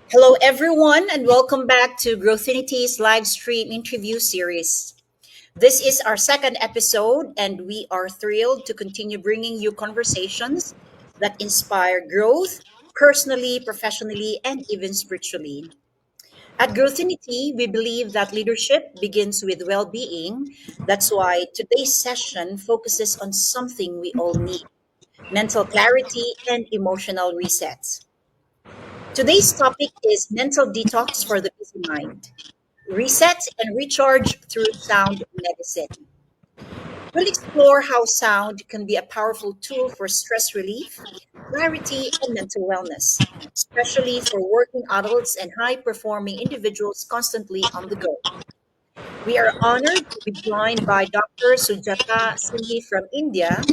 Hello, everyone, and welcome back to Growthinity's live stream interview series. This is our second episode, and we are thrilled to continue bringing you conversations that inspire growth personally, professionally, and even spiritually. At Growthinity, we believe that leadership begins with well being. That's why today's session focuses on something we all need: mental clarity and emotional resets. Today's topic is mental detox for the busy mind. Reset and recharge through sound medicine. We'll explore how sound can be a powerful tool for stress relief, clarity, and mental wellness, especially for working adults and high performing individuals constantly on the go. We are honored to be joined by Dr. Sujata Singhi from India,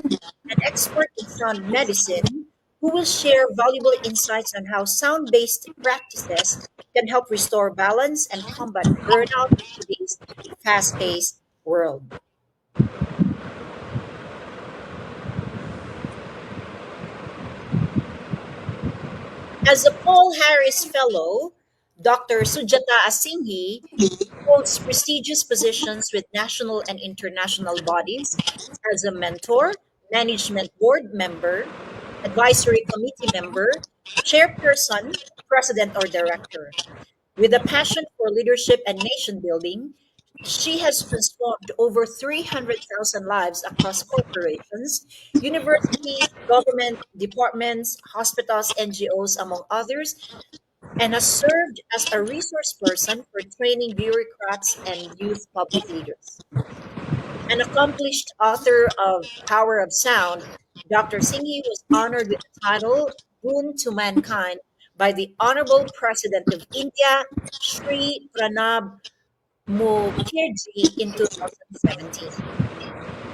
an expert in sound medicine, who will share valuable insights on how sound based practices can help restore balance and combat burnout in today's fast paced world. As a Paul Harris Fellow, Dr. Sujata Asinghi holds prestigious positions with national and international bodies as a mentor, management board member, advisory committee member, chairperson, president, or director. With a passion for leadership and nation building, she has transformed over 300,000 lives across corporations, universities, government departments, hospitals, NGOs, among others, and has served as a resource person for training bureaucrats and youth public leaders. An accomplished author of Power of Sound, Dr. Singhi was honored with the title Boon to Mankind by the Honorable President of India, Sri Pranab Mukherjee, in 2017.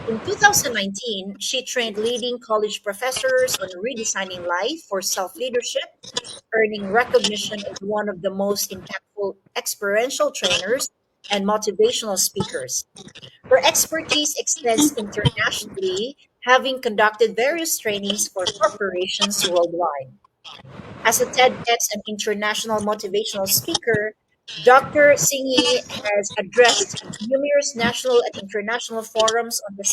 In 2019, she trained leading college professors on redesigning life for self leadership, earning recognition as one of the most impactful experiential trainers and motivational speakers. Her expertise extends internationally, having conducted various trainings for corporations worldwide. As a TEDx and international motivational speaker, Dr. Singhi has addressed numerous national and international forums on the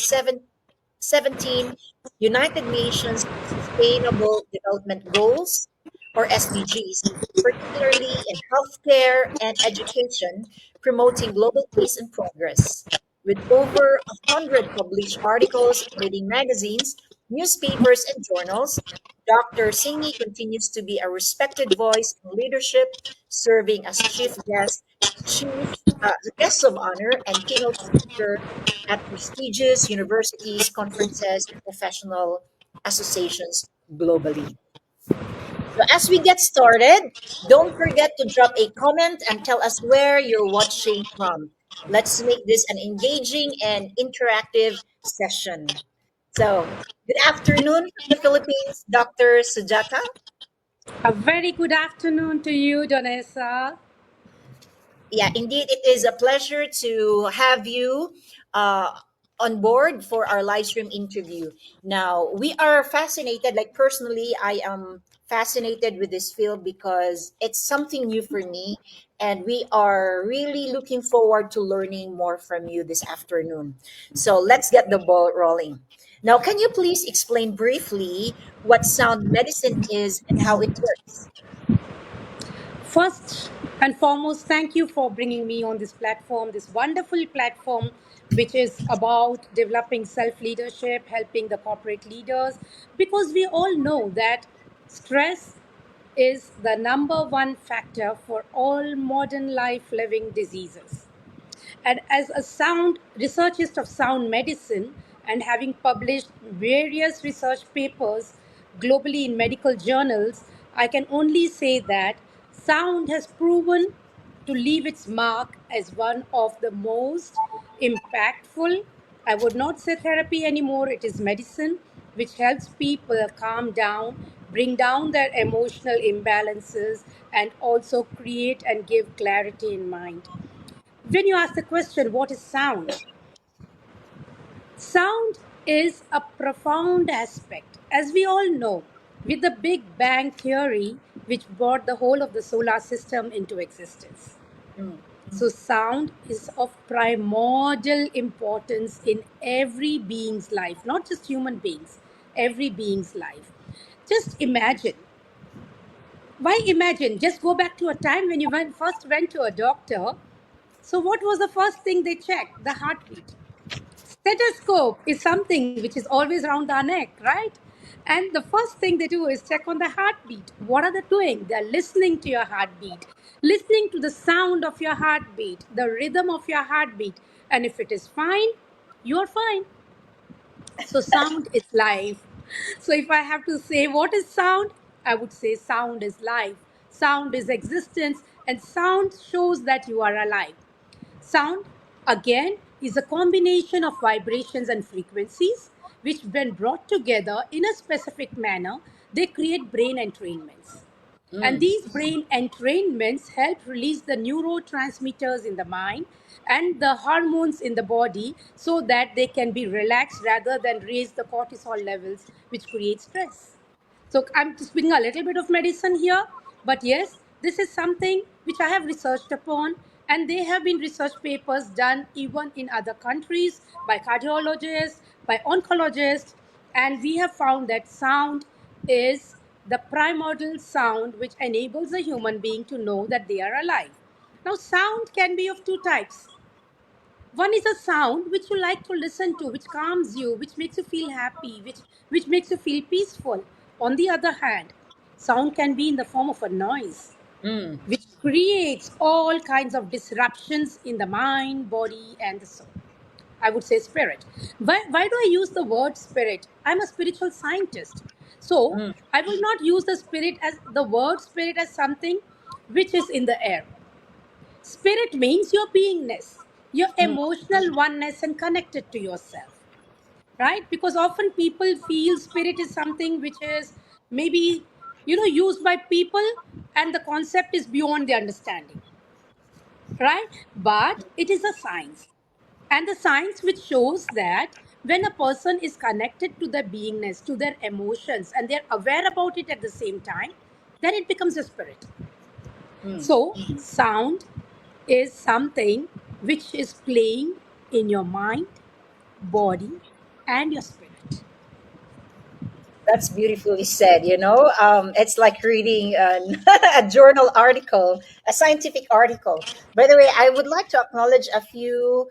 17 United Nations Sustainable Development Goals, or SDGs, particularly in healthcare and education, promoting global peace and progress. With over 100 published articles in leading magazines, newspapers, and journals, Dr. Singhi continues to be a respected voice in leadership, serving as guest of honor and keynote speaker at prestigious universities, conferences, and professional associations globally. So, as we get started, don't forget to drop a comment and tell us where you're watching from. Let's make this an engaging and interactive session. So, good afternoon from the Philippines, Dr. Sujata. A very good afternoon to you, Donessa. Yeah, indeed, it is a pleasure to have you uh, on board for our live stream interview. Now, we are fascinated, like personally, I am fascinated with this field because it's something new for me, and we are really looking forward to learning more from you this afternoon. So, let's get the ball rolling. Now, can you please explain briefly what sound medicine is and how it works? First and foremost, thank you for bringing me on this platform, this wonderful platform, which is about developing self leadership, helping the corporate leaders, because we all know that stress is the number one factor for all modern life living diseases. And as a sound researchist of sound medicine and having published various research papers globally in medical journals, I can only say that sound has proven to leave its mark as one of the most impactful. I would not say therapy anymore, it is medicine, which helps people calm down, bring down their emotional imbalances, and also create and give clarity in mind. When you ask the question, what is sound? Sound is a profound aspect. As we all know, with the Big Bang Theory, which brought the whole of the solar system into existence. Mm. So, sound is of primordial importance in every being's life, not just human beings, every being's life. Just imagine. Why imagine? Just go back to a time when you first went to a doctor. So, what was the first thing they checked? The heartbeat. Stethoscope is something which is always around our neck, right? And the first thing they do is check on the heartbeat. What are they doing? They're listening to your heartbeat, listening to the sound of your heartbeat, the rhythm of your heartbeat. And if it is fine, you're fine. So, sound is life. So, if I have to say what is sound, I would say sound is life, sound is existence, and sound shows that you are alive. Sound, again, is a combination of vibrations and frequencies, which, when brought together in a specific manner, they create brain entrainments. And Mm. these brain entrainments help release the neurotransmitters in the mind and the hormones in the body so that they can be relaxed rather than raise the cortisol levels, which create stress. So I'm just putting a little bit of medicine here, but yes, this is something which I have researched upon, and there have been research papers done even in other countries by cardiologists, by oncologists, and we have found that sound is the primordial sound which enables a human being to know that they are alive. Now, sound can be of two types. One is a sound which you like to listen to, which calms you, which makes you feel happy, which makes you feel peaceful. On the other hand, sound can be in the form of a noise, Mm. which creates all kinds of disruptions in the mind, body, and the soul. I would say spirit. Why do I use the word spirit? I'm a spiritual scientist. So Mm. I will not use the word spirit as something which is in the air. Spirit means your beingness, your Mm. emotional oneness and connected to yourself, right? Because often people feel spirit is something which is maybe, used by people, and the concept is beyond their understanding, right? But it is a science. And the science which shows that when a person is connected to their beingness, to their emotions, and they're aware about it at the same time, then it becomes a spirit. Mm. So, sound is something which is playing in your mind, body, and your spirit. That's beautifully said. It's like reading a journal article, a scientific article. By the way, I would like to acknowledge a few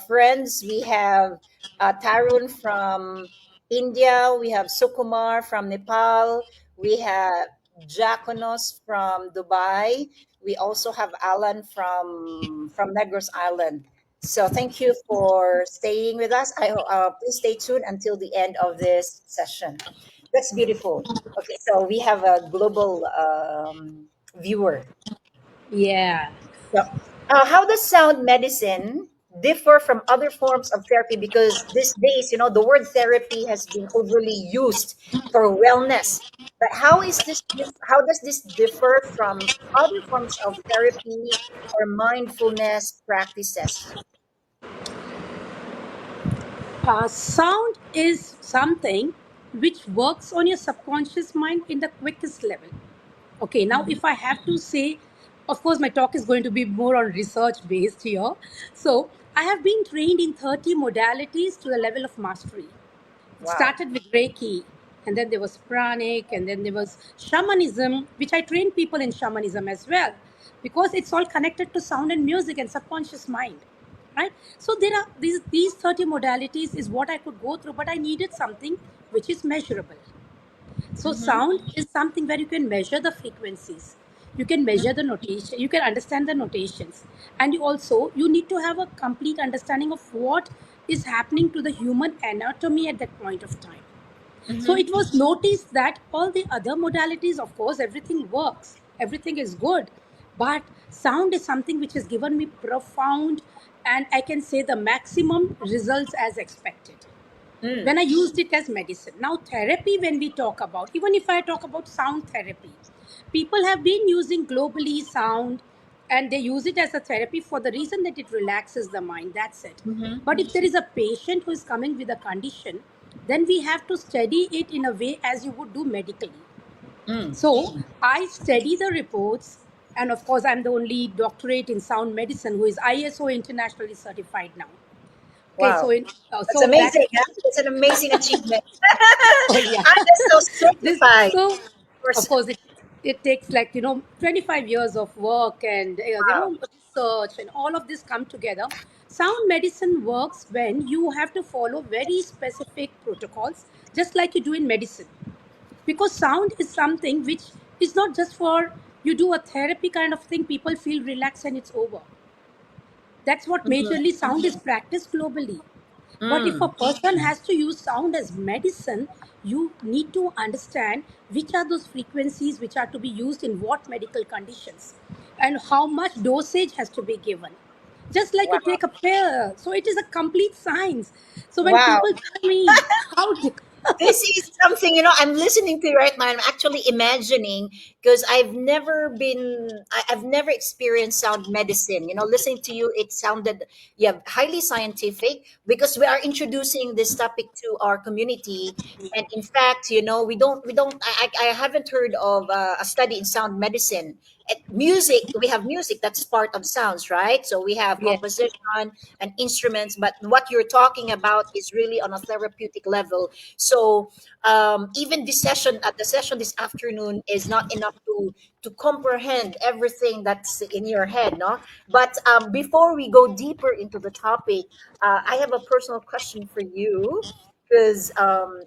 friends. We have Tarun from India, we have Sukumar from Nepal, we have Jaconos from Dubai, we also have Alan from Negros Island. So thank you for staying with us. Please stay tuned until the end of this session. That's beautiful. Okay, so we have a global viewer. Yeah. So, how does sound medicine differ from other forms of therapy? Because these days, the word therapy has been overly used for wellness. But how does this differ from other forms of therapy or mindfulness practices? Sound is something which works on your subconscious mind in the quickest level. Okay, now Mhm. if I have to say, of course, my talk is going to be more on research based here. So, I have been trained in 30 modalities to the level of mastery. It Wow. started with Reiki, and then there was pranic, and then there was shamanism, which I train people in shamanism as well, because it's all connected to sound and music and subconscious mind, right? So there are these 30 modalities is what I could go through, but I needed something which is measurable. So Mm-hmm. sound is something where you can measure the frequencies, you can measure the notation, you can understand the notations, and you need to have a complete understanding of what is happening to the human anatomy at that point of time. So Mm-hmm. it was noticed that all the other modalities, of course, everything works, everything is good, but sound is something which has given me profound, and I can say the maximum results as expected Mm. when I used it as medicine. Now, therapy, when we talk about, even if I talk about sound therapy, people have been using globally sound, and they use it as a therapy for the reason that it relaxes the mind. That's it. But Mm-hmm. if there is a patient who is coming with a condition, then we have to study it in a way as you would do medically. Mm. So I study the reports, and of course, I'm the only doctorate in sound medicine who is ISO internationally certified now. Okay, Wow. That's so that amazing. Huh? That's an amazing achievement. oh yeah, I'm so this certified. so For, of course it takes like 25 years of work and wow. research and all of this come together. Sound medicine works when you have to follow very specific protocols, just like you do in medicine, because sound is something which is not just for you do a therapy kind of thing, people feel relaxed and it's over. That's what majorly sound is practiced globally. But if a Mm. person has to use sound as medicine, you need to understand which are those frequencies which are to be used in what medical conditions and how much dosage has to be given. Just like you Wow. take a pill. So it is a complete science. So when Wow. people tell me how to, This is something, I'm listening to you right now. I'm actually imagining because I've never experienced sound medicine. Listening to you, it sounded, yeah, highly scientific because we are introducing this topic to our community. And in fact, I haven't heard of a study in sound medicine. Music, we have music that's part of sounds, right? So we have yes, composition and instruments, but what you're talking about is really on a therapeutic level. So even the session this afternoon is not enough to comprehend everything that's in your head, no. But before we go deeper into the topic, I have a personal question for you. Because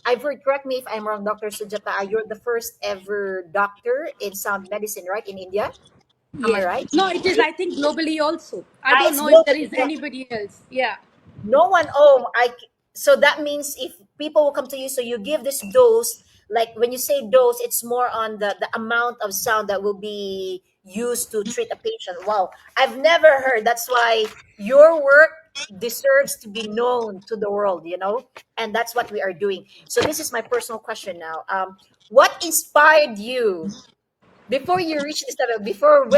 I've heard, correct me if I'm wrong, Dr. Sujata, you're the first ever doctor in sound medicine, right, in India? Am I yes. right? No, it is, I think, globally also. I Ah, don't it's know if there globally. is anybody else. Yeah. No one. So that means if people will come to you, so you give this dose. Like when you say dose, it's more on the amount of sound that will be used to treat a patient. Wow, I've never heard. That's why your work deserves to be known to the world, and that's what we are doing. So this is my personal question now. What inspired you before you reach this level, before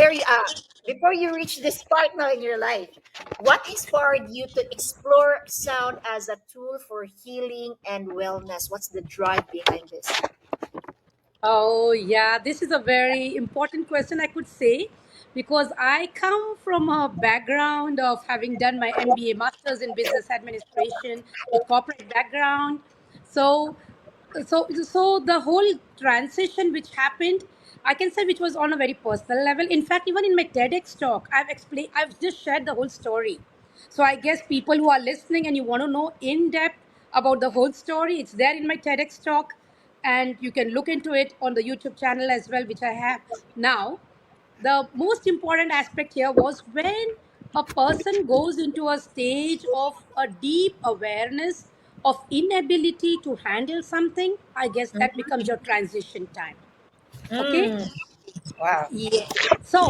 you reach this part now in your life? What inspired you to explore sound as a tool for healing and wellness? What's the drive behind this? Oh, yeah, this is a very important question, I could say, because I come from a background of having done my MBA, Masters in Business Administration, with corporate background. So, so the whole transition which happened, I can say, which was on a very personal level. In fact, even in my TEDx talk, I've just shared the whole story. So I guess people who are listening and you want to know in depth about the whole story, it's there in my TEDx talk, and you can look into it on the YouTube channel as well, which I have now. The most important aspect here was when a person goes into a stage of a deep awareness of inability to handle something, I guess that becomes your transition time. Okay. Mm, wow. Yes. So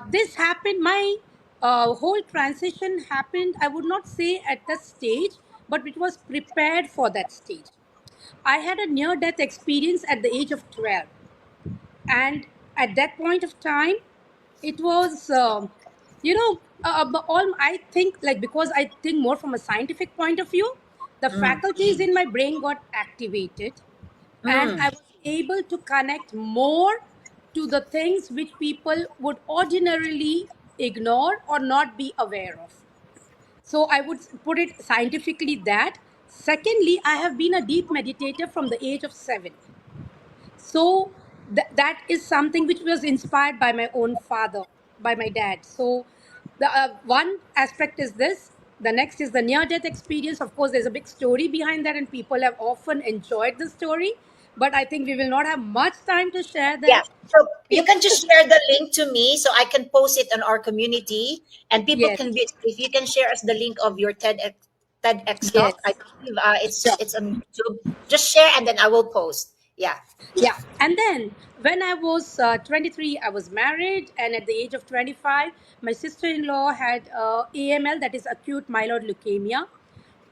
this happened. My whole transition happened, I would not say at the stage, but it was prepared for that stage. I had a near death experience at the age of 12. And at that point of time, it was, all I think, like, because I think more from a scientific point of view, the Mm, faculties in my brain got activated, and mm, I was able to connect more to the things which people would ordinarily ignore or not be aware of. So I would put it scientifically that. Secondly, I have been a deep meditator from the age of 7. So that is something which was inspired by my own father, by my dad. So the one aspect is this. The next is the near death experience. Of course, there's a big story behind that, and people have often enjoyed the story. But I think we will not have much time to share yeah. that. So you can just share the link to me so I can post it on our community, and people Yes, can be, if you can share us the link of your TEDx talk. I yes. believe Sure. it's on YouTube. Just share and then I will post. Yeah. Yeah. And then when I was 23, I was married. And at the age of 25, my sister in law had AML, that is acute myeloid leukemia.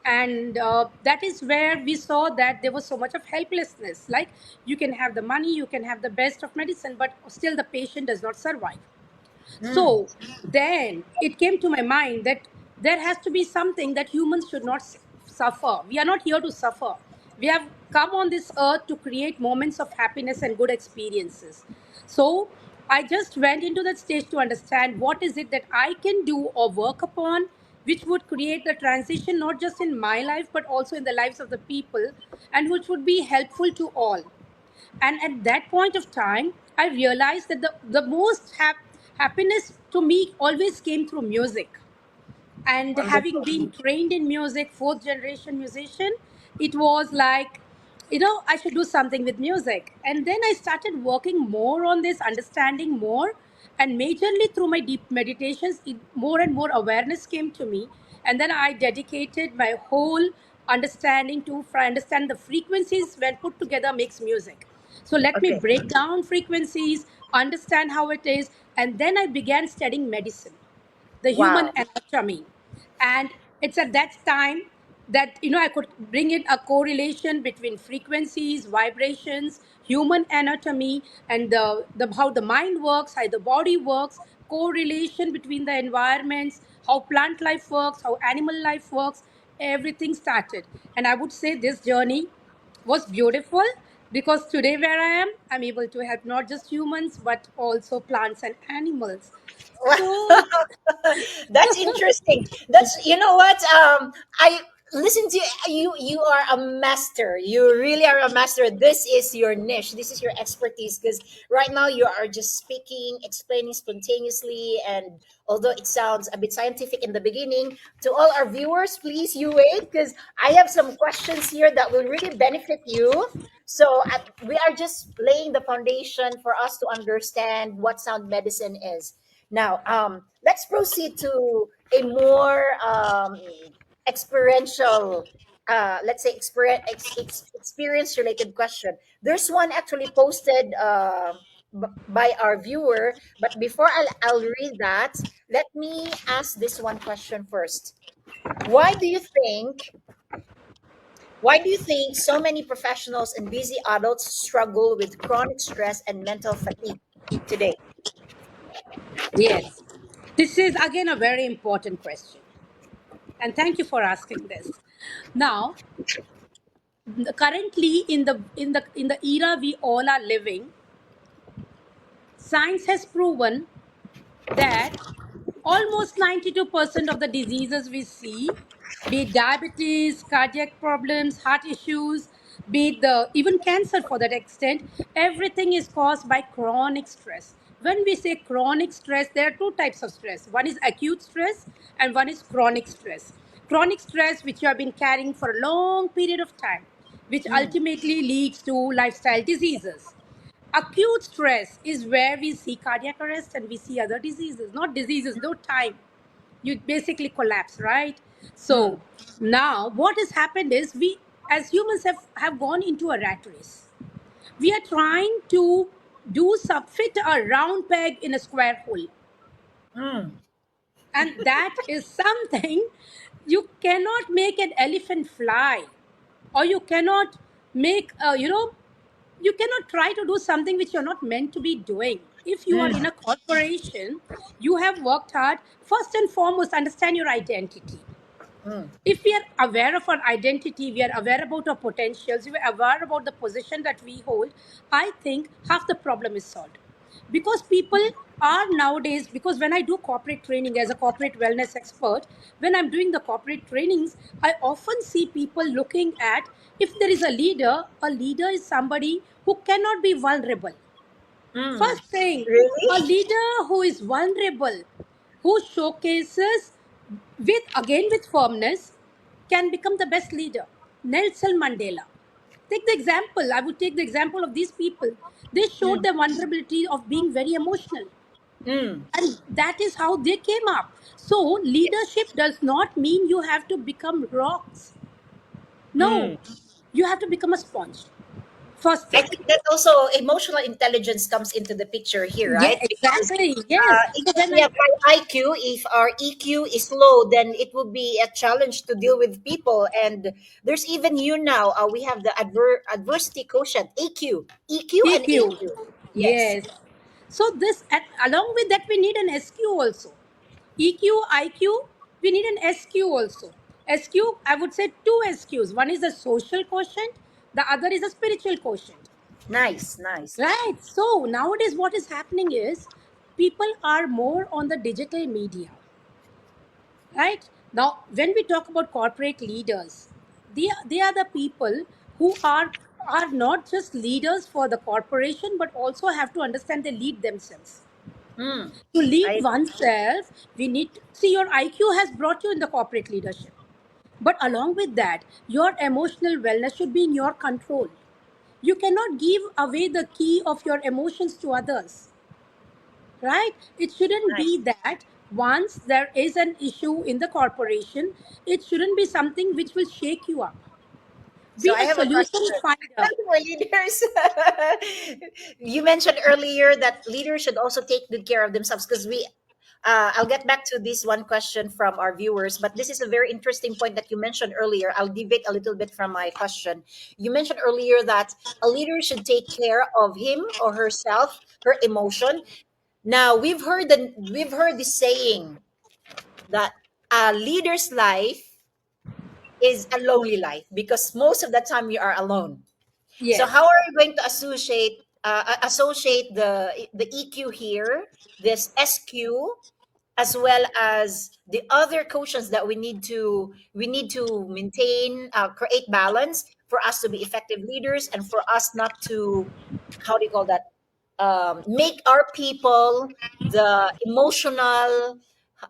And that is where we saw that there was so much of helplessness. Like, you can have the money, you can have the best of medicine, but still the patient does not survive. Mm, So then it came to my mind that there has to be something that humans should not suffer. We are not here to suffer. We have come on this earth to create moments of happiness and good experiences. So I just went into that stage to understand what is it that I can do or work upon, which would create the transition not just in my life but also in the lives of the people, and which would be helpful to all. And at that point of time, I realized that the most happiness to me always came through music. And having Wonderful. been trained in music, fourth generation musician, it was like, I should do something with music. And then I started working more on this, understanding more, and majorly through my deep meditations, more and more awareness came to me. And then I dedicated my whole understanding to understand the frequencies when put together makes music. So let me Okay. break down frequencies, understand how it is, and then I began studying medicine, the human Wow. anatomy. And it's at that time that I could bring in a correlation between frequencies, vibrations, human anatomy, and the how the mind works, how the body works, correlation between the environments, how plant life works, how animal life works. Everything started, and I would say this journey was beautiful, because today where I am, I'm able to help not just humans but also plants and animals. So That's interesting. That's, you know what? I listen to you. You are a master. You really are a master. This is your niche. This is your expertise. Because right now you are just speaking, explaining spontaneously, and although it sounds a bit scientific in the beginning, to all our viewers, please you wait, because I have some questions here that will really benefit you. So we are just laying the foundation for us to understand what sound medicine is. Now, let's proceed to a more experiential, let's say, experience related question. There's one actually posted by our viewer, but before I'll read that, let me ask this one question first. Why do you think? Why do you think so many professionals and busy adults struggle with chronic stress and mental fatigue today? yes, this is again a very important question. And thank you for asking this. Now, currently in the era we all are living, science has proven that almost 92% of the diseases we see, be it diabetes, cardiac problems, heart issues, be it even cancer for that extent, everything is caused by chronic stress. When we say chronic stress, there are two types of stress. One is acute stress and one is chronic stress. Chronic stress, which you have been carrying for a long period of time, which Mm, ultimately leads to lifestyle diseases. Acute stress is where we see cardiac arrest and we see other diseases, not diseases, no time. You basically collapse, right? mm, So now what has happened is we as humans have gone into a rat race. We are trying to do some fit a round peg in a square hole. mm, And that is something you cannot make an elephant fly, or you cannot make you cannot try to do something which you're not meant to be doing. If you are in mm, a corporation, you have worked hard. First and foremost, understand your identity. mm, If we are aware of our identity, we are aware about our potentials, we are aware about the position that we hold, I think half the problem is solved. Because people are nowadays, because when I do corporate training as a corporate wellness expert, when I'm doing the corporate trainings, I often see people looking at, if there is a leader is somebody who cannot be vulnerable. mm. First thing, a Really? leader who is vulnerable, who showcases with firmness, can become the best leader. Nelson Mandela. Take the example. I would take the example of these people. They showed Mm, the vulnerability of being very emotional. mm. And that is how they came up. So Yes. leadership does not mean you have to become rocks. Mm. No. You have to become a sponge. First I thing. think that also emotional intelligence comes into the picture here, Yeah, right? Because exactly. Yes. if So when we I have high IQ, if our EQ is low, then it will be a challenge to deal with people. And there's even you now. We have the adversity quotient, AQ, EQ, and EQ. AQ. Yes. Yes. So along with that, we need an SQ also. EQ, IQ, we need an SQ also. SQ, I would say two SQs. One is the social quotient, The other is a spiritual quotient. Nice, nice. Right. So nowadays, what is happening is people are more on the digital media. Right. Now, when we talk about corporate leaders, they are the people who are not just leaders for the corporation, but also have to understand they lead themselves. Hmm. To lead I oneself, we need to see your IQ has brought you in the corporate leadership. But along with that, your emotional wellness should be in your control. You cannot give away the key of your emotions to others, right? It shouldn't nice. be that once there is an issue in the corporation, it shouldn't be something which will shake you up. So Be I a have a solution question finder. for leaders. You mentioned earlier that leaders should also take good care of themselves because we. I'll get back to this one question from our viewers, but this is a very interesting point that you mentioned earlier. I'll deviate a little bit from my question. You mentioned earlier that a leader should take care of him or herself, her emotion. Now we've heard this saying that a leader's life is a lonely life because most of the time you are alone. So how Yes. are you going to associate the EQ here, this SQ, as well as the other quotients that we need to maintain, create balance for us to be effective leaders and for us not to, how do you call that, make our people the emotional,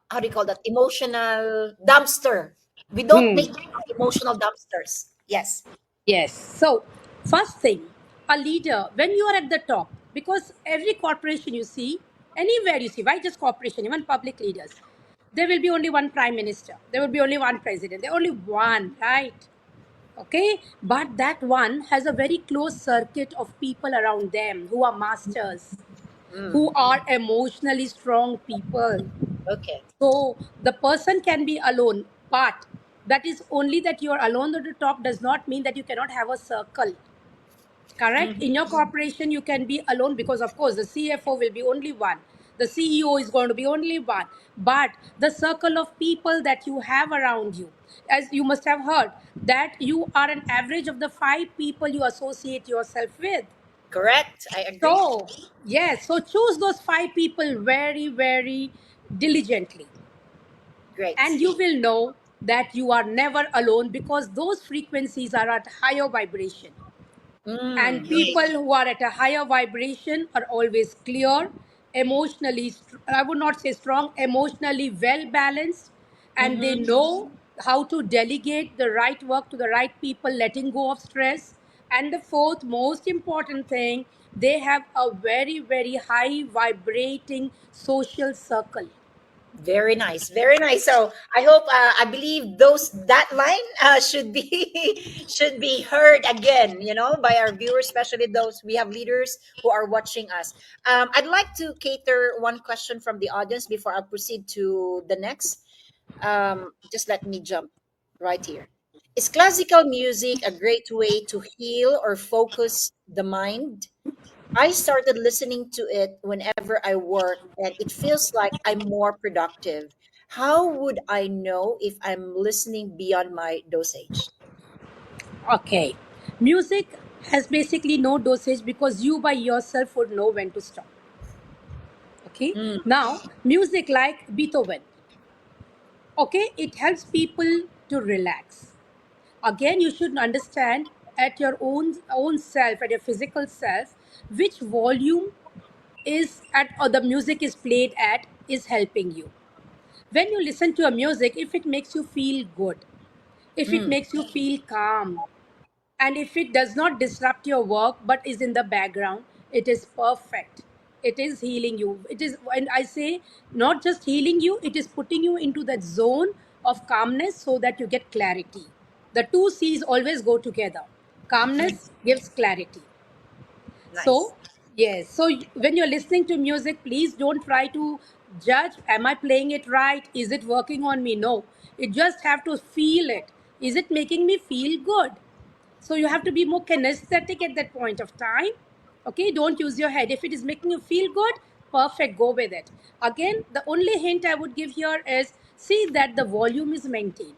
how do you call that, emotional dumpster. We don't Hmm. make people emotional dumpsters. Yes. Yes. So, first thing, a leader, when you are at the top, because every corporation you see, anywhere you see, why just corporation, even public leaders, there will be only one prime minister, there will be only one president, there only one, right? Okay, but that one has a very close circuit of people around them who are masters, Mm, who are emotionally strong people. okay. So the person can be alone, but that is only that you are alone at the top does not mean that you cannot have a circle. Correct? Mhm. In your corporation, you can be alone because, of course, the CFO will be only one. The CEO is going to be only one. But the circle of people that you have around you, as you must have heard, that you are an average of the five people you associate yourself with. Correct. I agree. So, yes, so choose those five people very, very diligently. And Great. you will know that you are never alone because those frequencies are at higher vibration. And Mm, people nice. who are at a higher vibration are always clear, emotionally, I would not say strong, emotionally well balanced, and they Mm-hmm. know how to delegate the right work to the right people, letting go of stress. And the fourth most important thing, they have a very, very high vibrating social circle. Very nice. Very nice. So I hope, I believe that line should be should be heard again. You know, by our viewers, especially those we have leaders who are watching us. I'd like to cater one question from the audience before I proceed to the next. Just let me jump right here. Is classical music a great way to heal or focus the mind? I started listening to it whenever I work, and it feels like I'm more productive. How would I know if I'm listening beyond my dosage? Okay. Music has basically no dosage because you by yourself would know when to stop. Okay. Mm, Now, music like Beethoven, okay, it helps people to relax. Again, you should understand at your own self, at your physical self, which volume is at or the music is played at is helping you. When you listen to a music, if it makes you feel good, if it mm, makes you feel calm, and if it does not disrupt your work but is in the background, it is perfect. It is healing you. It is, and I say, not just healing you, it is putting you into that zone of calmness so that you get clarity. The two C's always go together. mm. Calmness gives clarity. Nice. So, yes. So, when you're listening to music, please don't try to judge. Am I playing it right? Is it working on me? No. You just have to feel it. Is it making me feel good? So, you have to be more kinesthetic at that point of time. Okay. Don't use your head. If it is making you feel good, perfect. Go with it. Again, the only hint I would give here is see that the volume is maintained.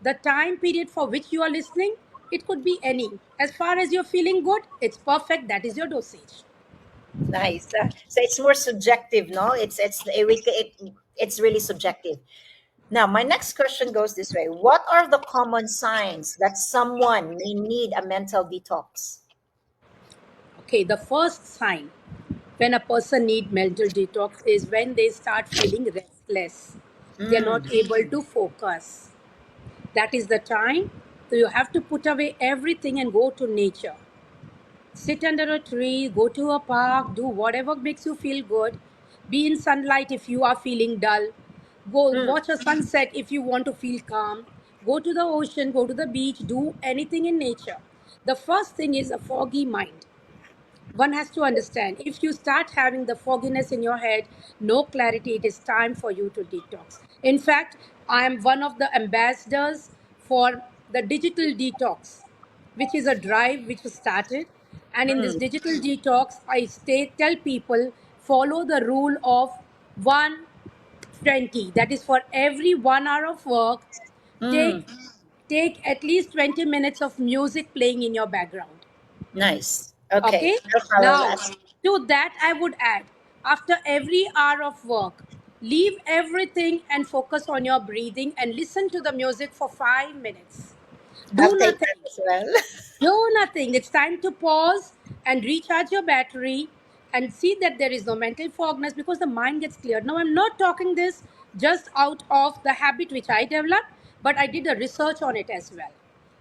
The time period for which you are listening, It could be any. As far as you're feeling good, it's perfect. That is your dosage. Nice. So it's more subjective, no? It's really subjective. Now, my next question goes this way: what are the common signs that someone may need a mental detox? Okay, the first sign when a person need mental detox is when they start feeling restless. They're Mm, not able to focus. That is the time. So you have to put away everything and go to nature. Sit under a tree, go to a park, do whatever makes you feel good. Be in sunlight if you are feeling dull. Go mm, watch a sunset if you want to feel calm. Go to the ocean, go to the beach, do anything in nature. The first thing is a foggy mind. One has to understand if you start having the fogginess in your head, no clarity, it is time for you to detox. In fact, I am one of the ambassadors for the digital detox, which is a drive which was started. And in this mm, digital detox, tell people follow the rule of 120. That is for every 1 hour of work, mm. take take at least 20 minutes of music playing in your background. Nice. Okay, Okay. I'll follow Now, that. to that, I would add after every hour of work, leave everything and focus on your breathing and listen to the music for 5 minutes. I'll Do take nothing. that as well. Do nothing. It's time to pause and recharge your battery and see that there is no mental fogness because the mind gets cleared. Now, I'm not talking this just out of the habit which I developed, but I did a research on it as well.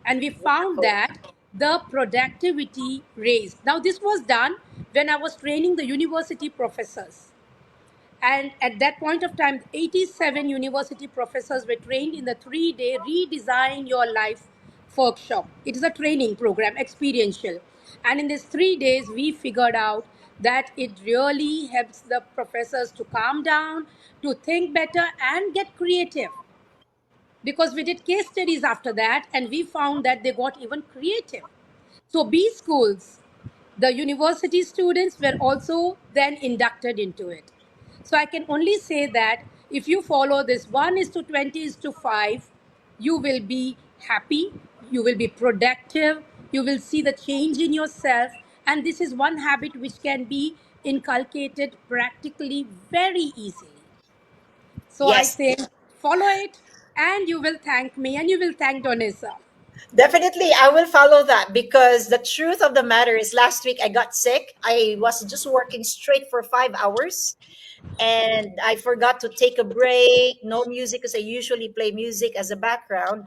And we found Wonderful. that the productivity raised. Now, this was done when I was training the university professors. And at that point of time, 87 university professors were trained in the 3 day Redesign Your Life workshop. It is a training program, experiential. And in these 3 days, we figured out that it really helps the professors to calm down, to think better, and get creative because we did case studies after that and we found that they got even creative. So B schools, the university students were also then inducted into it. So I can only say that if you follow this 1 is to 20 is to 5, you will be happy, you will be productive, you will see the change in yourself, and this is one habit which can be inculcated practically very easily. So I Yes, say, follow it, and you will thank me, and you will thank Donessa. definitely. I will follow that because the truth of the matter is last week I got sick. I was just working straight for 5 hours and I forgot to take a break. No music because I usually play music as a background.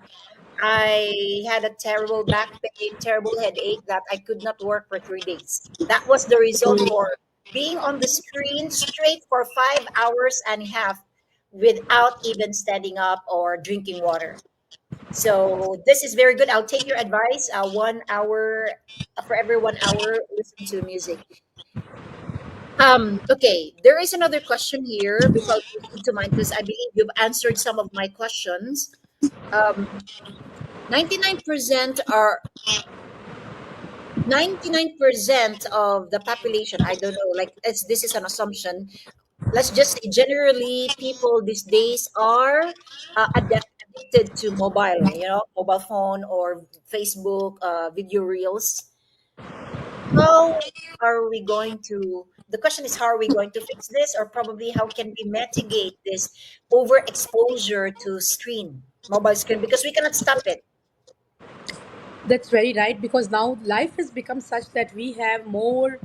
I had a terrible back pain, terrible headache that I could not work for 3 days. That was the result for being on the screen straight for 5 hours and a half without even standing up or drinking water. So this is very good. I'll take your advice. 1 hour for every 1 hour, listen to music. Okay, there is another question here before we proceed to mine because I believe you've answered some of my questions. 99% are 99% of the population, I don't know, like this is an assumption. Let's just say generally people these days are addicted to mobile, mobile phone or Facebook, video reels. How are we going to, the question is, how are we going to fix this, or probably how can we mitigate this overexposure to mobile screen, because we cannot stop it. That's very right because now life has become such that we have more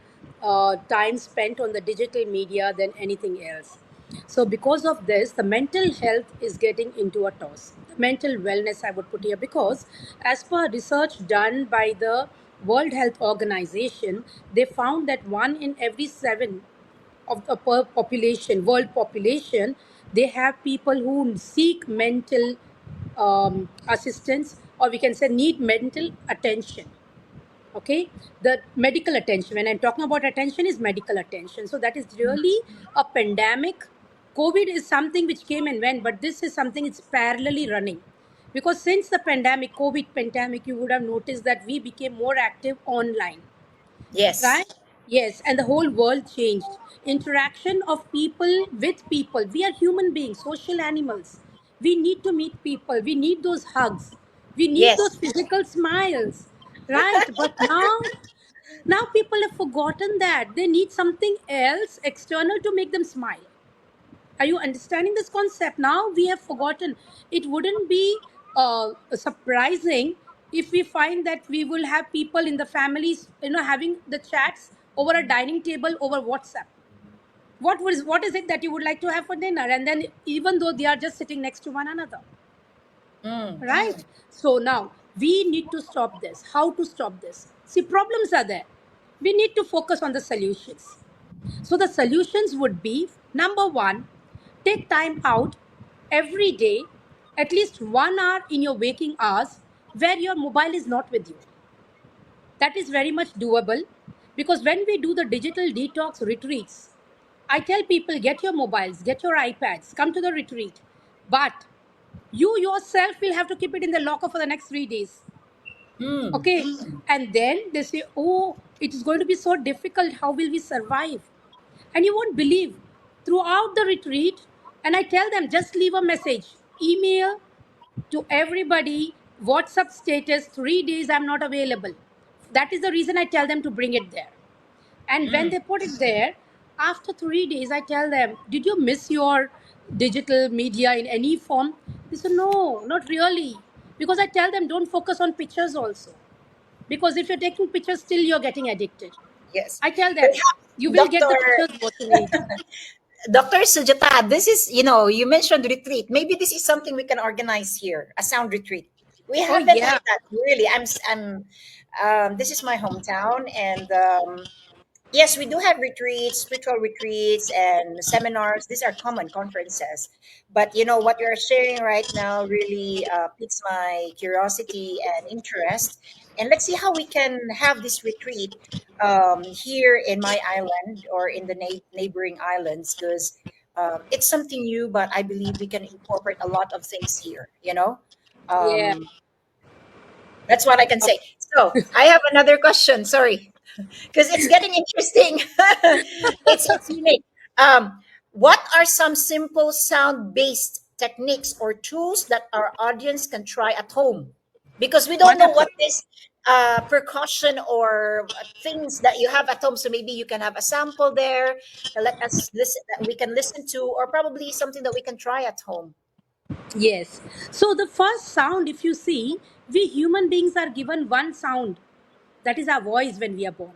time spent on the digital media than anything else. So, because of this, the mental health is getting into a toss. The mental wellness, I would put here, because as per research done by the World Health Organization, they found that 1 in every 7 of the per population, world population, they have people who seek mental assistance, or we can say need mental attention. Okay, the medical attention. When I'm talking about attention, is medical attention. So that is really a pandemic. COVID is something which came and went, but this is something it's parallelly running. Because since the pandemic, COVID pandemic, you would have noticed that we became more active online, Yes. right? Yes, and the whole world changed. Interaction of people with people. We are human beings, social animals. We need to meet people. We need those hugs. We need Yes. those physical smiles, right? But now people have forgotten that they need something else external to make them smile. Are you understanding this concept? Now we have forgotten. It wouldn't be surprising if we find that we will have people in the families, having the chats over a dining table over WhatsApp. What is it that you would like to have for dinner? And then even though they are just sitting next to one another, Mm. right? So now we need to stop this. How to stop this? See, problems are there. We need to focus on the solutions. So the solutions would be number one, take time out every day, at least 1 hour in your waking hours, where your mobile is not with you. That is very much doable because when we do the digital detox retreats, I tell people get your mobiles, get your iPads, come to the retreat, but you yourself will have to keep it in the locker for the next 3 days. Mm. Okay, and then they say, oh, it is going to be so difficult. How will we survive? And you won't believe throughout the retreat, and I tell them just leave a message, email to everybody, WhatsApp status, 3 days I'm not available. That is the reason I tell them to bring it there. And when Mm. they put it there, after 3 days, I tell them, did you miss your digital media in any form? They say, no, not really. Because I tell them, don't focus on pictures also. Because if you're taking pictures, still you're getting addicted. Yes. I tell them, Perhaps, you will get Doctor the pictures what you need. Dr. Sujata, this is, you mentioned retreat. Maybe this is something we can organize here, a sound retreat. We Oh, haven't yeah. had that really. This is my hometown, and yes, we do have retreats, spiritual retreats, and seminars. These are common conferences. But what you're sharing right now really piques my curiosity and interest. And let's see how we can have this retreat here in my island or in the neighboring islands, because it's something new, but I believe we can incorporate a lot of things here. Yeah. Um, that's what I can Of- say. So I have another question. Sorry, because it's getting interesting. It's unique. What are some simple sound-based techniques or tools that our audience can try at home? Because we don't know Wonderful. what this precaution or things that you have at home. So maybe you can have a sample there to let us listen that we can listen to, or probably something that we can try at home. Yes. So the first sound, if you see, we human beings are given one sound. That is our voice when we are born.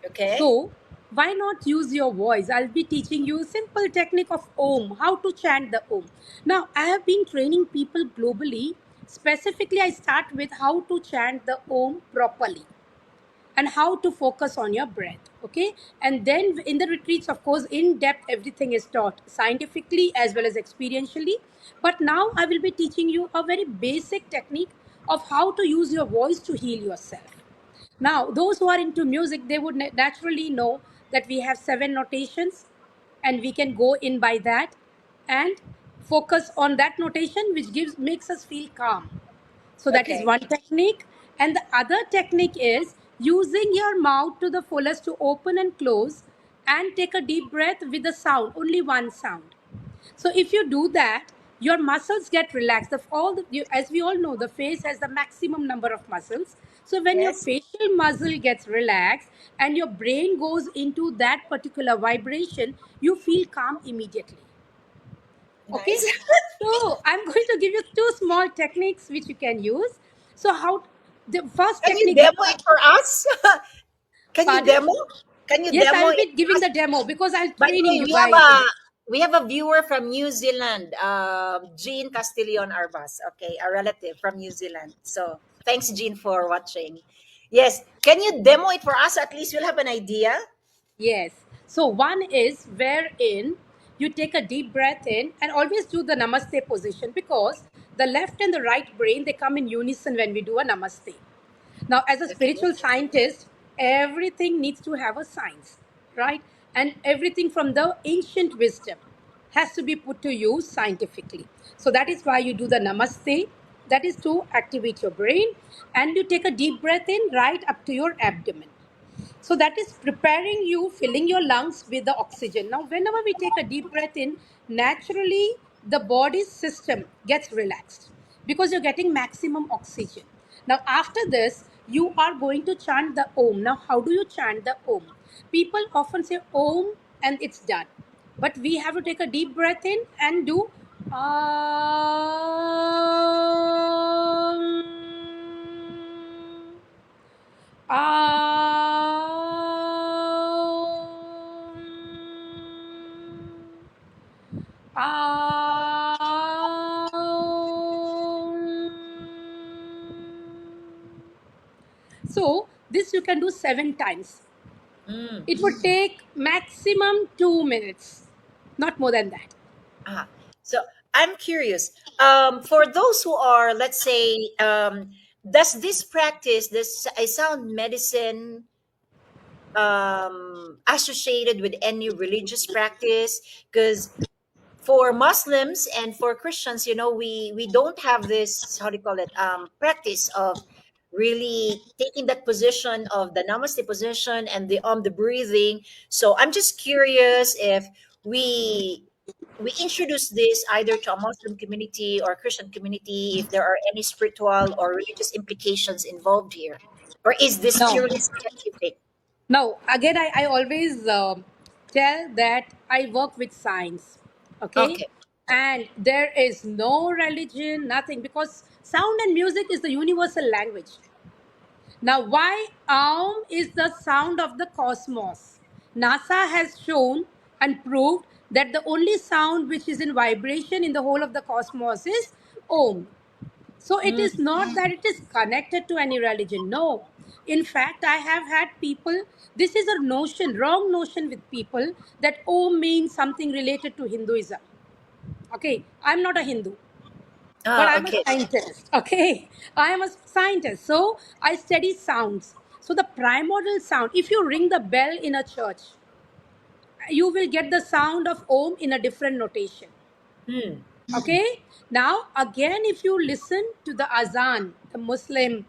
Okay. So why not use your voice? I'll be teaching you a simple technique of Om, how to chant the Om. Now, I have been training people globally. Specifically, I start with how to chant the Om properly and how to focus on your breath. Okay, and then in the retreats, of course, in depth, everything is taught scientifically as well as experientially. But now I will be teaching you a very basic technique of how to use your voice to heal yourself. Now, those who are into music, they would naturally know that we have seven notations, and we can go in by that and focus on that notation, which gives makes us feel calm. So that is Okay. one technique. And the other technique is using your mouth to the fullest to open and close and take a deep breath with the sound, only one sound. So if you do that, your muscles get relaxed. As we all know, the face has the maximum number of muscles. So when your Yes. facial muscle gets relaxed and your brain goes into that particular vibration, you feel calm immediately. Okay, Nice. so I'm going to give you two small techniques which you can use. So how the first Can you technique that demo it for us? Can you pardon? demo? Can you Yes, I demo will it be for giving us? the demo because I'm By the training way, you we have guys. a viewer from New Zealand, Jean Castillon Arbas. Okay, a relative from New Zealand. So thanks, Jean, for watching. Yes, can you demo it for us? At least we'll have an idea. Yes. So one is wherein you take a deep breath in and always do the namaste position because the left and the right brain they come in unison when we do a namaste. Now, as a Okay. spiritual scientist, everything needs to have a science, right? And everything from the ancient wisdom has to be put to use scientifically. So that is why you do the namaste. That is to activate your brain, and you take a deep breath in right up to your abdomen. So that is preparing you, filling your lungs with the oxygen. Now, whenever we take a deep breath in, naturally the body's system gets relaxed. because you're getting maximum oxygen. Now, after this, you are going to chant the Om. Now, how do you chant the Om? People often say Om and it's done. But we have to take a deep breath in and do Om. So this you can do 7 times. Mm. It would take maximum 2 minutes, not more than that. Ah, so I'm curious. For those who are, let's say, does this practice, this a sound medicine, associated with any religious practice? Because for Muslims and for Christians, we don't have this, how do you call it, practice of really taking that position of the namaste position and the breathing. So I'm just curious if we we introduce this either to a Muslim community or Christian community, if there are any spiritual or religious implications involved here, or is this No. purely scientific? Now, again, I always tell that I work with science, okay? Okay. And there is no religion, nothing, because sound and music is the universal language. Now, why Aum is the sound of the cosmos? NASA has shown and proved that the only sound which is in vibration in the whole of the cosmos is Om. So it Mm. is not that it is connected to any religion. No. In fact, I have had people, this is a notion, wrong notion with people that Om means something related to Hinduism. Okay, I'm not a Hindu, but Ah, I'm a okay. scientist. Okay, I am a scientist. So I study sounds. So the primordial sound, if you ring the bell in a church, you will get the sound of Om in a different notation. Hmm. Okay. Now, again, if you listen to the azan, the Muslim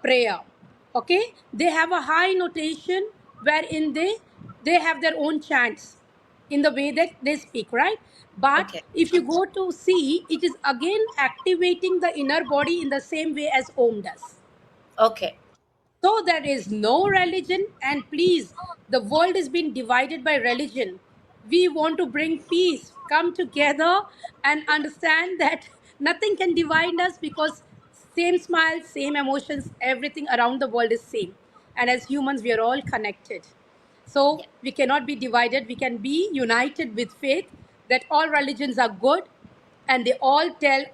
prayer, okay, they have a high notation wherein they have their own chants in the way that they speak, right? But Okay. if you go to see, it is again activating the inner body in the same way as Om does. Okay. So there is no religion, and please, the world is being divided by religion. We want to bring peace, come together, and understand that nothing can divide us because same smiles, same emotions, everything around the world is same. And as humans, we are all connected. So Yeah. we cannot be divided. We can be united with faith that all religions are good and they all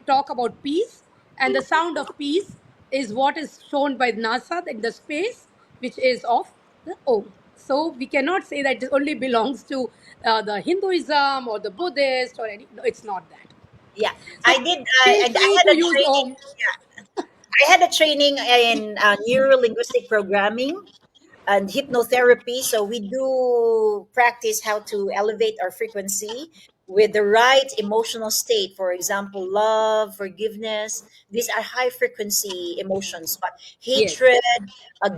talk about peace, and the sound of peace is what is shown by NASA in the space, which is of the Om. So we cannot say that it only belongs to the Hinduism or the Buddhist or any. No, it's not that. Yeah. I So did. feel I free had to a use training. Om. I had a training in neuro linguistic programming and hypnotherapy. So we do practice how to elevate our frequency with the right emotional state. For example, love, forgiveness. These are high frequency emotions, but Yes. hatred,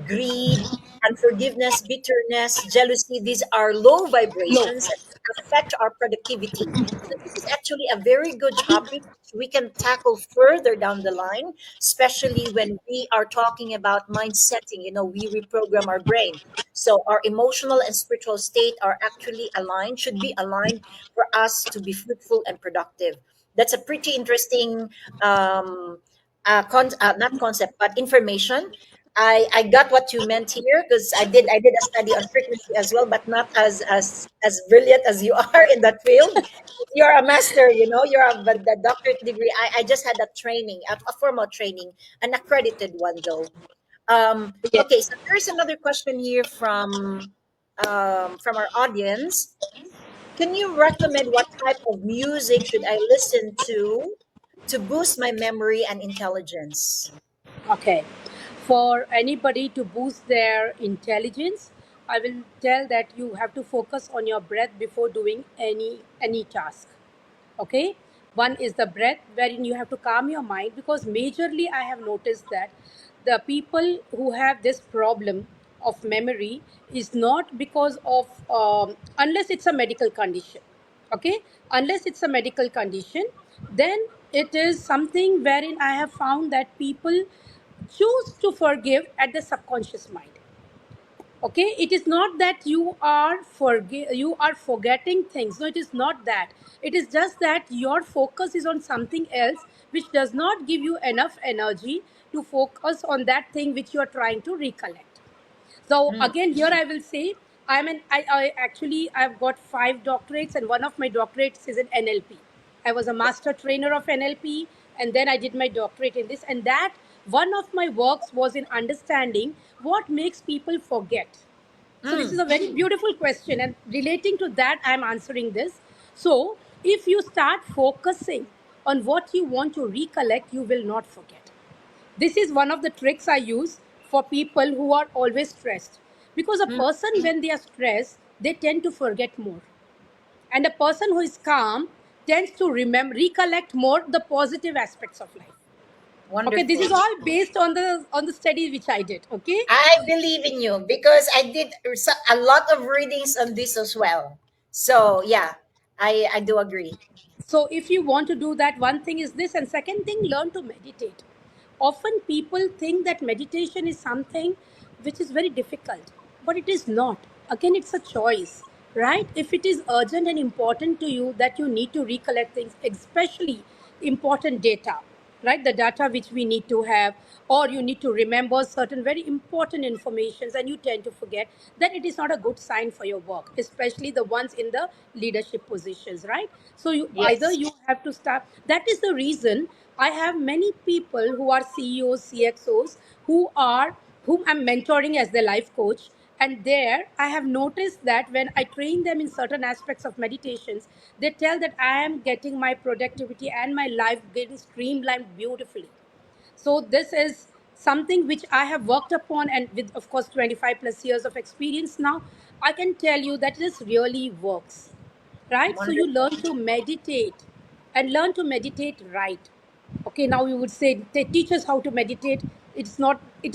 greed, unforgiveness, bitterness, jealousy, these are low No. vibrations and affect our productivity. So this is actually a very good topic we can tackle further down the line, especially when we are talking about mind setting. We reprogram our brain. So our emotional and spiritual state are actually aligned, should be aligned for us to be fruitful and productive. That's a pretty interesting, not concept, but information. I got what you meant here because I did a study on frequency as well, but not as brilliant as you are in that field. You're a master, you're but the doctorate degree. I just had a training, a formal training, an accredited one though. Yes. Okay, so there's another question here from our audience. Can you recommend what type of music should I listen to boost my memory and intelligence? Okay. For anybody to boost their intelligence, I will tell that you have to focus on your breath before doing any task. Okay? One is the breath, wherein you have to calm your mind, because majorly I have noticed that the people who have this problem of memory is not because of unless it's a medical condition. Okay, unless it's a medical condition, then it is something wherein I have found that people choose to forgive at the subconscious mind. Okay, it is not that you are forgetting things. No, it is not that. It is just that your focus is on something else, which does not give you enough energy to focus on that thing which you are trying to recollect. So Mm. again, here I will say, I actually I've got 5 doctorates, and one of my doctorates is in NLP. I was a master trainer of NLP, and then I did my doctorate in this. And that one of my works was in understanding what makes people forget. So this is Mm. a very beautiful question, and relating to that, I'm answering this. So if you start focusing on what you want to recollect, you will not forget. This is one of the tricks I use for people who are always stressed. Because a Mm. person, when they are stressed, they tend to forget more. And a person who is calm tends to remember, recollect more the positive aspects of life. Okay, this is Wonderful. all based on the study which I did. Okay, I believe in you because I did a lot of readings on this as well. So yeah, I do agree. so if you want to do that, one thing is this, and second thing, learn to meditate. Often people think that meditation is something which is very difficult, but it is not. Again, it's a choice, right? If it is urgent and important to you that you need to recollect things, especially important data, right? The data which we need to have, or you need to remember certain very important informations and you tend to forget, then it is not a good sign for your work, especially the ones in the leadership positions, right? So you either Yes. you have to start. That is the reason I have many people who are CEOs, CXOs, who are whom I'm mentoring as their life coach. And there, I have noticed that when I train them in certain aspects of meditations, they tell that I am getting my productivity and my life getting streamlined beautifully. So this is something which I have worked upon, and with, of course, 25 plus years of experience now, I can tell you that this really works, right? So you Wonderful. learn to meditate, and learn to meditate right. Okay, now you would say they teach us how to meditate. It is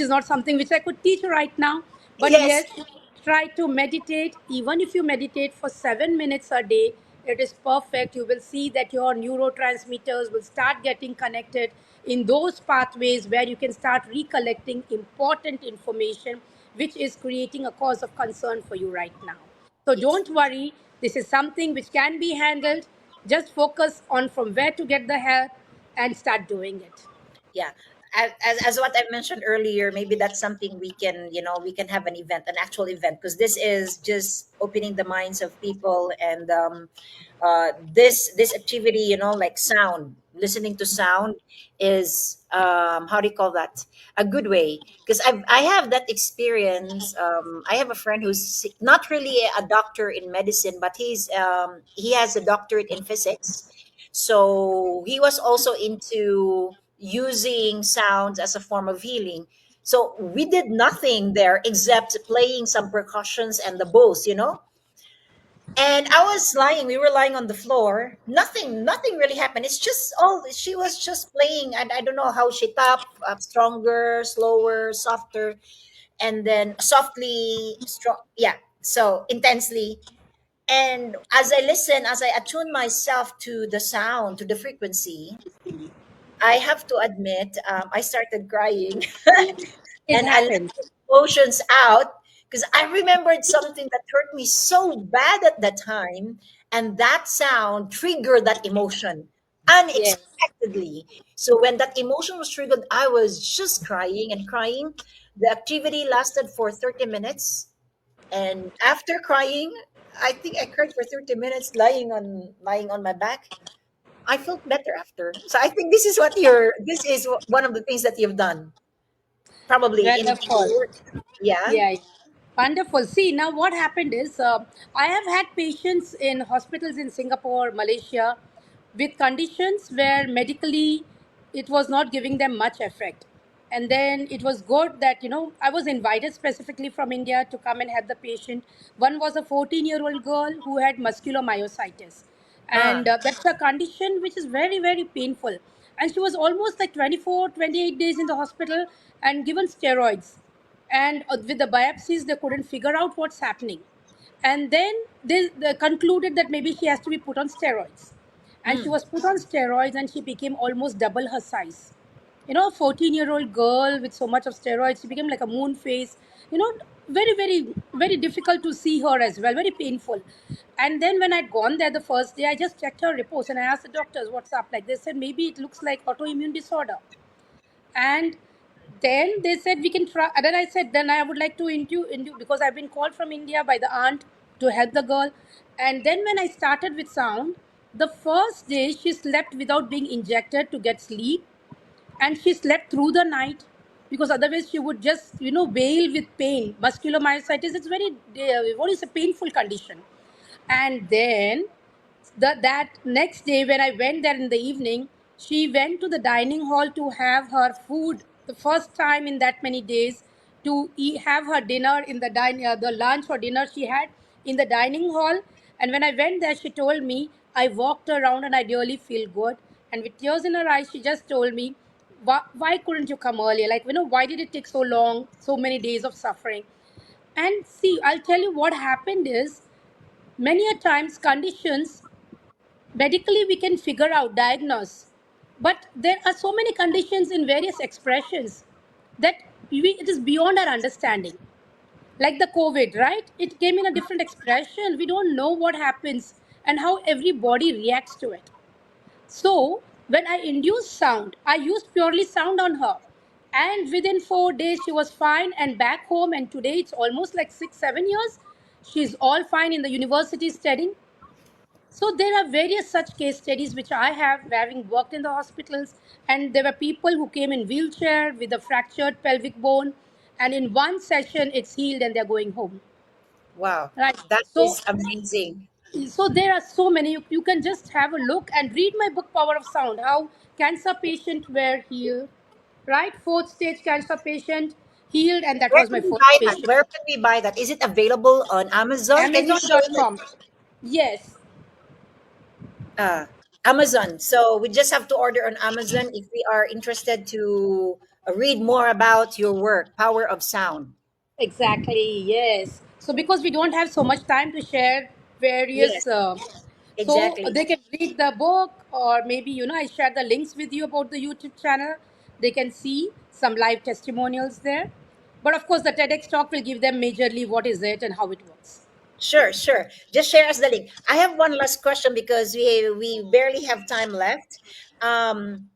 not something which I could teach right now, but Yes. yes, try to meditate. Even if you meditate for 7 minutes a day, it is perfect. You will see that your neurotransmitters will start getting connected in those pathways where you can start recollecting important information, which is creating a cause of concern for you right now. So don't worry, this is something which can be handled. Just focus on from where to get the help and start doing it. Yeah, as what I mentioned earlier, maybe that's something we can, we can have an event, an actual event, because this is just opening the minds of people. And this activity, like sound, listening to sound is, how do you call that, a good way. Because I have that experience. I have a friend who's not really a doctor in medicine, but he has a doctorate in physics. So he was also into using sounds as a form of healing. So we did nothing there except playing some percussions and the bowls. And I was lying, we were lying on the floor. Nothing really happened. It's just all she was just playing. And I don't know how she tapped up stronger, slower, softer, and then softly, strong. Yeah. So intensely. And as I listen, as I attune myself to the sound, to the frequency, I have to admit, I started crying It and I let happens. the emotions out because I remembered something that hurt me so bad at that time. And that sound triggered that emotion Yes. unexpectedly. So when that emotion was triggered, I was just crying and crying. The activity lasted for 30 minutes. And after crying, I think I cried for 30 minutes lying on my back. I felt better after. So I think this is one of the things that you've done probably in Wonderful. your work. Yeah. Yeah, yeah. Wonderful. See, now what happened is I have had patients in hospitals in Singapore, Malaysia, with conditions where medically it was not giving them much effect. And then it was good that, I was invited specifically from India to come and help the patient. One was a 14-year-old girl who had muscular myositis. Ah. And that's a condition which is very, very painful. And she was almost like 24, 28 days in the hospital and given steroids, and with the biopsies they couldn't figure out what's happening. And then they concluded that maybe she has to be put on steroids. and she was put on steroids and she became almost double her size. You know, a 14-year-old girl with so much of steroids, she became like a moon face. You know, very, very, very difficult to see her as well, very painful. And then when I'd gone there the first day, I just checked her reports and I asked the doctors, what's up? Like they said, maybe it looks like autoimmune disorder. And then they said we can try. And then I said, then I would like to into because I've been called from India by the aunt to help the girl. And then when I started with sound, the first day she slept without being injected to get sleep, and she slept through the night because otherwise she would just wail with pain. Muscular myositis, it's very what is a painful condition. And then that next day when I went there in the evening, she went to the dining hall to have her food, the first time in that many days, to have her dinner in the lunch or dinner she had in the dining hall. And when I went there, she told me, I walked around and I really feel good. And with tears in her eyes, she just told me, why couldn't you come earlier? Like, why did it take so long, so many days of suffering? And see, I'll tell you what happened is, many a times conditions medically we can figure out, diagnose, but there are so many conditions in various expressions that it is beyond our understanding. Like the COVID, right? It came in a different expression. We don't know what happens and how everybody reacts to it. So when I induced sound, I used purely sound on her, and within 4 days she was fine and back home. And today it's almost like 6 7 years, she's all fine in the university studying. So there are various such case studies which I have, having worked in the hospitals, and there were people who came in wheelchair with a fractured pelvic bone, and in one session it's healed and they're going home. Wow, Right. that So, is amazing. there are so many. You can just have a look and read my book Power of Sound. How cancer patient were healed, right? Fourth stage cancer patient healed, and that Where was my can we first buy that? patient. Where can we buy that? Is it available on Amazon? Can you share the Amazon.com. Yes, uh, Amazon? So we just have to order on Amazon if we are interested to read more about your work, Power of Sound. exactly, yes. So because we don't have so much time to share various, Yes, so exactly. they can read the book, or maybe I share the links with you about the YouTube channel. They can see some live testimonials there. But of course, the TEDx talk will give them majorly what is it and how it works. Sure, sure. Just share us the link. I have one last question because we barely have time left. Um,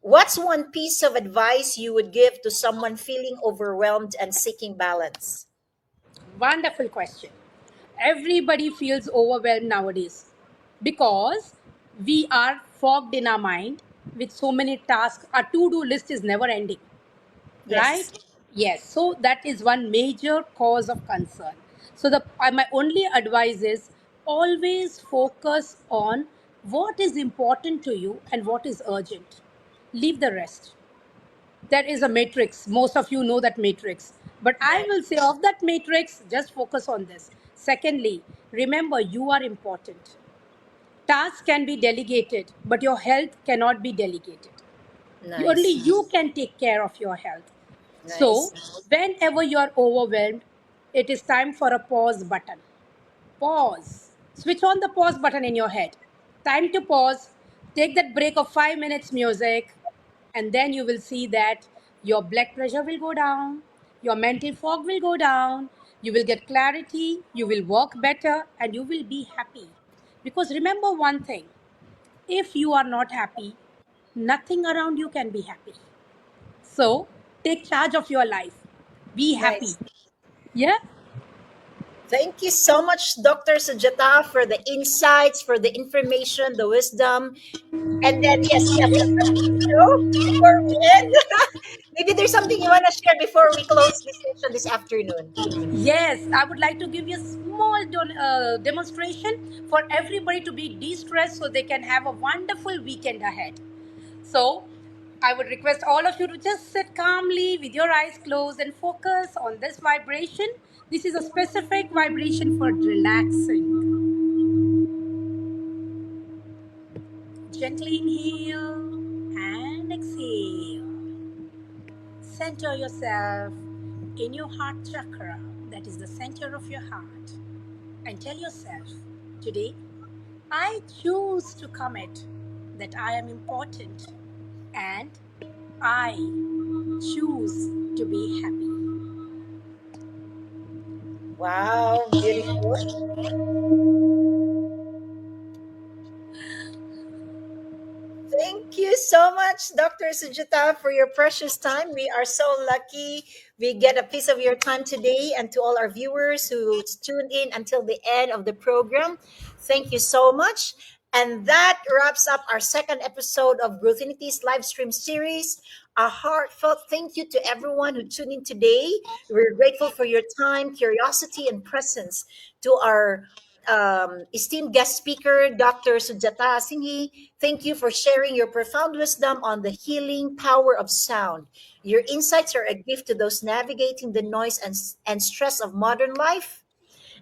what's one piece of advice you would give to someone feeling overwhelmed and seeking balance? Wonderful question. Everybody feels overwhelmed nowadays because we are fogged in our mind with so many tasks. Our to do list is never ending, Yes, right? Yes. So that is one major cause of concern. So my only advice is always focus on what is important to you and what is urgent. Leave the rest. There is a matrix. Most of you know that matrix. But I will nice, say, of that matrix, just focus on this. Secondly, remember you are important. Tasks can be delegated, but your health cannot be delegated. Only nice, you can take care of your health. So, nice. whenever you are overwhelmed, it is time for a pause button. Pause. Switch on the pause button in your head. Time to pause. Take that break of 5 minutes music, and then you will see that your blood pressure will go down, your mental fog will go down, you will get clarity, you will work better, and you will be happy. Because remember one thing, if you are not happy, nothing around you can be happy. So take charge of your life. Be happy. Nice. Yeah? Thank you so much, Dr. Sujata, for the insights, for the information, the wisdom. And then, yes, we have some time to show before we end. Maybe there's something you want to share before we close this session this afternoon. Yes, I would like to give you a small demonstration for everybody to be de stressed so they can have a wonderful weekend ahead. So, I would request all of you to just sit calmly with your eyes closed and focus on this vibration. This is a specific vibration for relaxing. Gently inhale and exhale. Center yourself in your heart chakra, that is the center of your heart, and tell yourself, today I choose to commit that I am important, and I choose to be happy. Wow, beautiful. Thank you so much, Dr. Sujata, for your precious time. We are so lucky we get a piece of your time today. And to all our viewers who tuned in until the end of the program, thank you so much. And that wraps up our second episode of Growthinity's live stream series. A heartfelt thank you to everyone who tuned in today. We're grateful for your time, curiosity, and presence. To our esteemed guest speaker, Dr. Sujata Singhi, thank you for sharing your profound wisdom on the healing power of sound. Your insights are a gift to those navigating the noise and stress of modern life.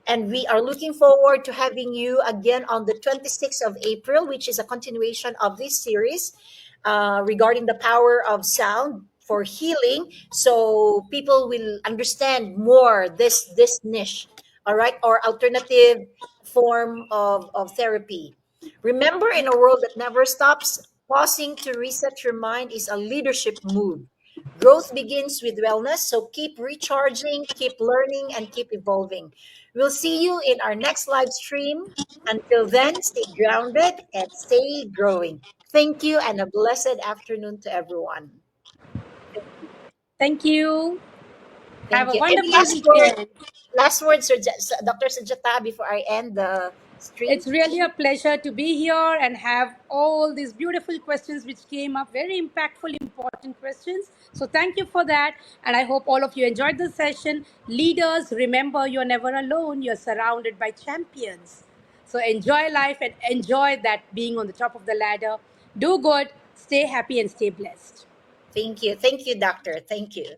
And we are looking forward to having you again on the 26th of April, which is a continuation of this series regarding the power of sound for healing. So people will understand more this niche, all right, or alternative form of therapy. Remember, in a world that never stops, pausing to reset your mind is a leadership move. Growth begins with wellness, so keep recharging, keep learning, and keep evolving. We'll see you in our next live stream. Until then, stay grounded and stay growing. Thank you, and a blessed afternoon to everyone. Thank you. Have Thank a you. Any wonderful last word? weekend. Last words, Dr. Sajata, before I end the stream? It's really a pleasure to be here and have all these beautiful questions which came up, very impactful, important questions. So, thank you for that. And I hope all of you enjoyed the session. Leaders, remember you're never alone, you're surrounded by champions. So, enjoy life and enjoy that being on the top of the ladder. Do good, stay happy, and stay blessed. Thank you. Thank you, Doctor. Thank you.